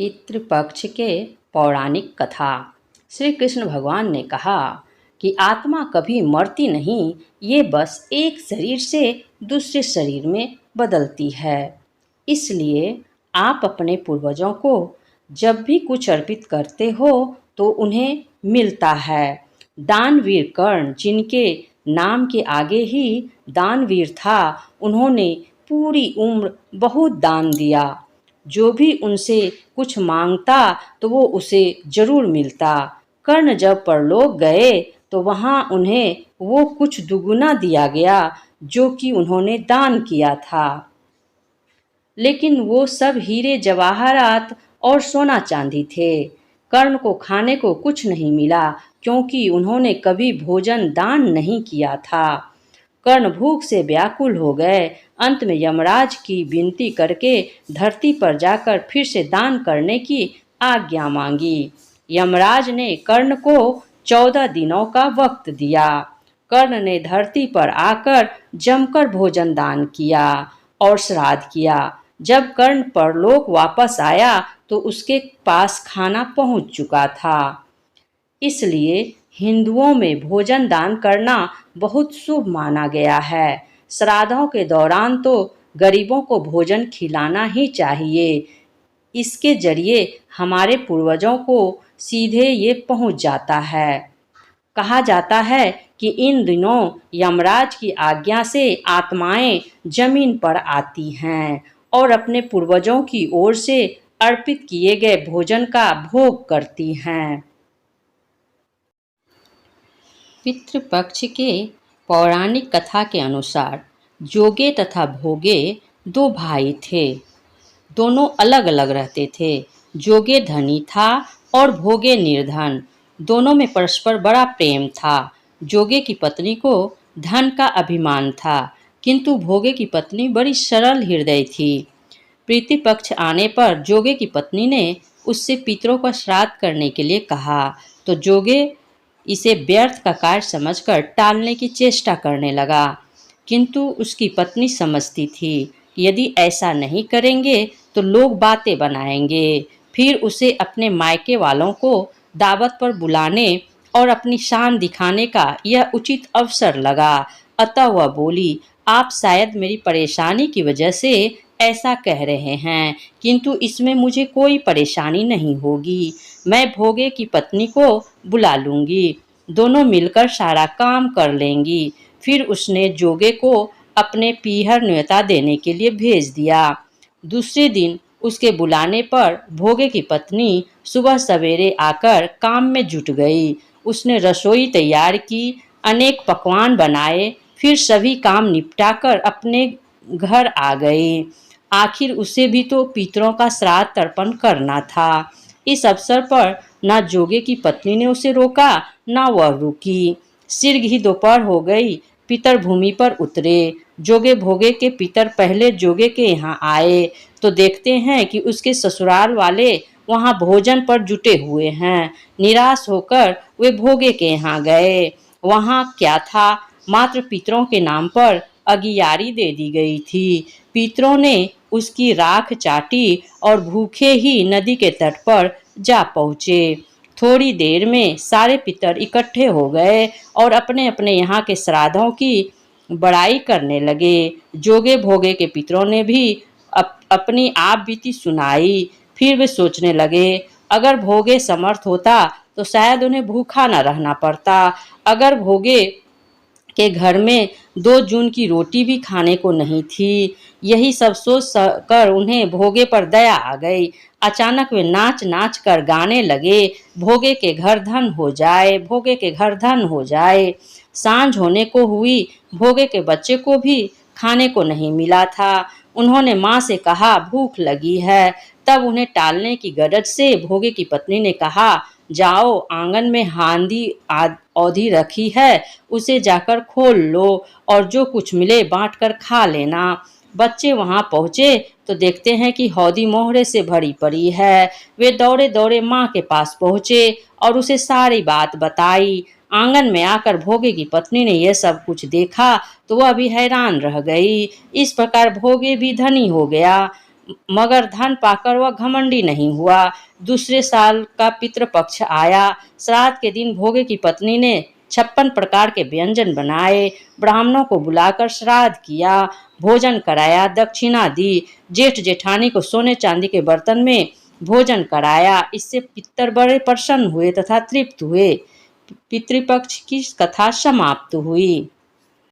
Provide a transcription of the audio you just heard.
पितृपक्ष के पौराणिक कथा। श्री कृष्ण भगवान ने कहा कि आत्मा कभी मरती नहीं, ये बस एक शरीर से दूसरे शरीर में बदलती है। इसलिए आप अपने पूर्वजों को जब भी कुछ अर्पित करते हो तो उन्हें मिलता है। दानवीर कर्ण, जिनके नाम के आगे ही दानवीर था, उन्होंने पूरी उम्र बहुत दान दिया। जो भी उनसे कुछ मांगता तो वो उसे जरूर मिलता। कर्ण जब परलोक गए तो वहाँ उन्हें वो कुछ दुगुना दिया गया जो कि उन्होंने दान किया था। लेकिन वो सब हीरे जवाहरात और सोना चांदी थे। कर्ण को खाने को कुछ नहीं मिला क्योंकि उन्होंने कभी भोजन दान नहीं किया था। कर्ण भूख से व्याकुल हो गए। अंत में यमराज की विनती करके धरती पर जाकर फिर से दान करने की आज्ञा मांगी। यमराज ने कर्ण को 14 दिनों का वक्त दिया। कर्ण ने धरती पर आकर जमकर भोजन दान किया और श्राद्ध किया। जब कर्ण परलोक वापस आया तो उसके पास खाना पहुंच चुका था। इसलिए हिंदुओं में भोजन दान करना बहुत शुभ माना गया है। श्राद्धों के दौरान तो गरीबों को भोजन खिलाना ही चाहिए। इसके जरिए हमारे पूर्वजों को सीधे ये पहुंच जाता है। कहा जाता है कि इन दिनों यमराज की आज्ञा से आत्माएं जमीन पर आती हैं और अपने पूर्वजों की ओर से अर्पित किए गए भोजन का भोग करती हैं। पितृपक्ष के पौराणिक कथा के अनुसार जोगे तथा भोगे 2 भाई थे। दोनों अलग अलग रहते थे। जोगे धनी था और भोगे निर्धन। दोनों में परस्पर बड़ा प्रेम था। जोगे की पत्नी को धन का अभिमान था, किंतु भोगे की पत्नी बड़ी सरल हृदय थी। प्रीति पक्ष आने पर जोगे की पत्नी ने उससे पितरों का श्राद्ध करने के लिए कहा, तो जोगे इसे व्यर्थ का कार्य समझकर टालने की चेष्टा करने लगा। किंतु उसकी पत्नी समझती थी कि यदि ऐसा नहीं करेंगे तो लोग बातें बनाएंगे। फिर उसे अपने मायके वालों को दावत पर बुलाने और अपनी शान दिखाने का यह उचित अवसर लगा। अतः वह बोली, आप शायद मेरी परेशानी की वजह से ऐसा कह रहे हैं, किंतु इसमें मुझे कोई परेशानी नहीं होगी। मैं भोगे की पत्नी को बुला लूंगी, दोनों मिलकर सारा काम कर लेंगी। फिर उसने जोगे को अपने पीहर न्योता देने के लिए भेज दिया। दूसरे दिन उसके बुलाने पर भोगे की पत्नी सुबह सवेरे आकर काम में जुट गई। उसने रसोई तैयार की, अनेक पकवान बनाए, फिर सभी काम निपटाकर अपने घर आ गई। आखिर उसे भी तो पितरों का श्राद्ध तर्पण करना था। इस अवसर पर न जोगे की पत्नी ने उसे रोका, न वह रुकी। शीघ्र ही दोपहर हो गई। पितर भूमि पर उतरे। जोगे भोगे के पितर पहले जोगे के यहाँ आए तो देखते हैं कि उसके ससुराल वाले वहाँ भोजन पर जुटे हुए हैं। निराश होकर वे भोगे के यहाँ गए। वहाँ क्या था, मात्र पितरों के नाम पर अगियारी दे दी गई थी। पितरों ने उसकी राख चाटी और भूखे ही नदी के तट पर जा पहुँचे। थोड़ी देर में सारे पितर इकट्ठे हो गए और अपने अपने यहाँ के श्राद्धों की बड़ाई करने लगे। जोगे भोगे के पितरों ने भी अपनी आप बीती सुनाई। फिर वे सोचने लगे, अगर भोगे समर्थ होता तो शायद उन्हें भूखा न रहना पड़ता। अगर भोगे के घर में 2 जून की रोटी भी खाने को नहीं थी। यही सब सोच कर उन्हें भोगे पर दया आ गई। अचानक वे नाच नाच कर गाने लगे, भोगे के घर धन हो जाए, भोगे के घर धन हो जाए। सांझ होने को हुई। भोगे के बच्चे को भी खाने को नहीं मिला था। उन्होंने माँ से कहा, भूख लगी है। तब उन्हें टालने की गरज से भोगे की पत्नी ने कहा, जाओ, आंगन में हांडी औधी रखी है, उसे जाकर खोल लो और जो कुछ मिले बांट कर खा लेना। बच्चे वहां पहुंचे तो देखते हैं कि हौदी मोहरे से भरी पड़ी है। वे दौड़े दौड़े माँ के पास पहुंचे और उसे सारी बात बताई। आंगन में आकर भोगे की पत्नी ने यह सब कुछ देखा तो वह भी हैरान रह गई। इस प्रकार भोगे भी धनी हो गया। मगर धन पाकर वह घमंडी नहीं हुआ। दूसरे साल का पितृपक्ष आया। श्राद्ध के दिन भोगे की पत्नी ने 56 प्रकार के व्यंजन बनाए, ब्राह्मणों को बुलाकर श्राद्ध किया, भोजन कराया, दक्षिणा दी। जेठ जेठानी को सोने चांदी के बर्तन में भोजन कराया। इससे पितर बड़े प्रसन्न हुए तथा तृप्त हुए। पितृपक्ष की कथा समाप्त हुई।